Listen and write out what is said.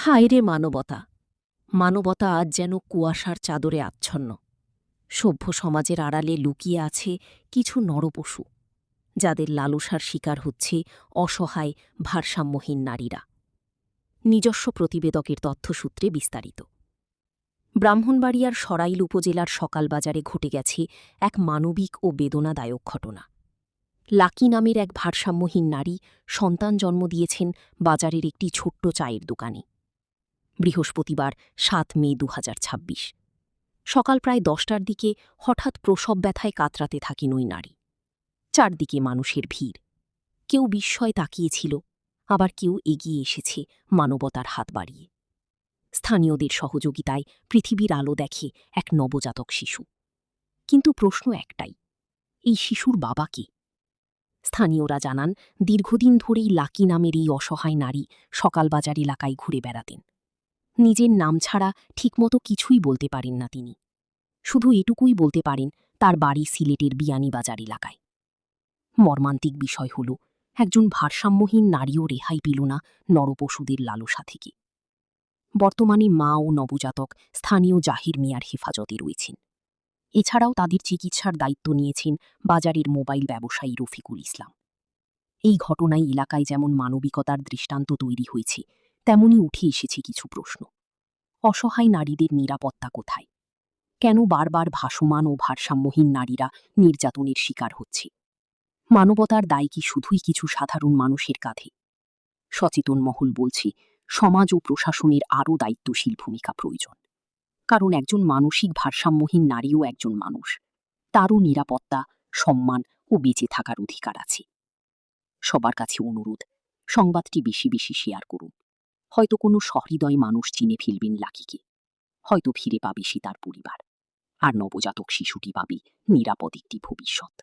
হায় রে মানবতা! মানবতা আজ যেন কুয়াশার চাদরে আচ্ছন্ন। সভ্য সমাজের আড়ালে লুকিয়ে আছে কিছু নরপশু, যাদের লালসার শিকার হচ্ছে অসহায় ভারসাম্যহীন নারীরা। নিজস্ব প্রতিবেদকের তথ্যসূত্রে বিস্তারিত। ব্রাহ্মণবাড়িয়ার সরাইল উপজেলার সকালবাজারে ঘটে গেছে এক মানবিক ও বেদনাদায়ক ঘটনা। লাকি নামের এক ভারসাম্যহীন নারী সন্তান জন্ম দিয়েছেন বাজারের একটি ছোট্ট চায়ের দোকানে। বৃহস্পতিবার ৭ মে ২০২৬ সকাল প্রায় ১০টার দিকে হঠাৎ প্রসব ব্যথায় কাতরাতে থাকেন ওই নারী। চারদিকে মানুষের ভিড়। কেউ বিস্ময় তাকিয়েছিল, আবার কেউ এগিয়ে এসেছে মানবতার হাত বাড়িয়ে। স্থানীয়দের সহযোগিতায় পৃথিবীর আলো দেখে এক নবজাতক শিশু। কিন্তু প্রশ্ন একটাই, এই শিশুর বাবা কে? স্থানীয়রা জানান, দীর্ঘদিন ধরেই লাকি নামের এই অসহায় নারী সকালবাজার এলাকায় ঘুরে বেড়াতেন। নিজের নাম ছাড়া ঠিকমতো কিছুই বলতে পারেন না তিনি। শুধু এটুকুই বলতে পারেন, তার বাড়ি সিলেটের বিয়ানীবাজার এলাকায়। মর্মান্তিক বিষয় হল, একজন ভারসাম্যহীন নারীও রেহাই পেল না নরপশুদের লালসা থেকে। বর্তমানে মা ও নবজাতক স্থানীয় জাহির মিয়ার হেফাজতে রয়েছেন। এছাড়াও তাদের চিকিৎসার দায়িত্ব নিয়েছেন বাজারের মোবাইল ব্যবসায়ী রফিকুল ইসলাম। এই ঘটনায় এলাকায় যেমন মানবিকতার দৃষ্টান্ত তৈরি হয়েছে, তেমনি উঠে এসেছে কিছু প্রশ্ন। অসহায় নারীদের নিরাপত্তা কোথায়? কেন বারবার ভাসমান ও ভারসাম্যহীন নারীরা নির্যাতনের শিকার হচ্ছে? মানবতার দায় কি শুধুই কিছু সাধারণ মানুষের কাঁধে? সচেতন মহল বলছে, সমাজ ও প্রশাসনের আরও দায়িত্বশীল ভূমিকা প্রয়োজন। কারণ একজন মানসিক ভারসাম্যহীন নারীও একজন মানুষ। তারও নিরাপত্তা, সম্মান ও বেঁচে থাকার অধিকার আছে। সবার কাছে অনুরোধ, সংবাদটি বেশি বেশি শেয়ার করুন। হয়তো কোনো সহৃদয় মানুষ চিনে ফেলবেন লাকিকে। হয়তো ফিরে পাবে সে তার পরিবার, আর নবজাতক শিশুটি পাবে নিরাপদ একটি ভবিষ্যৎ।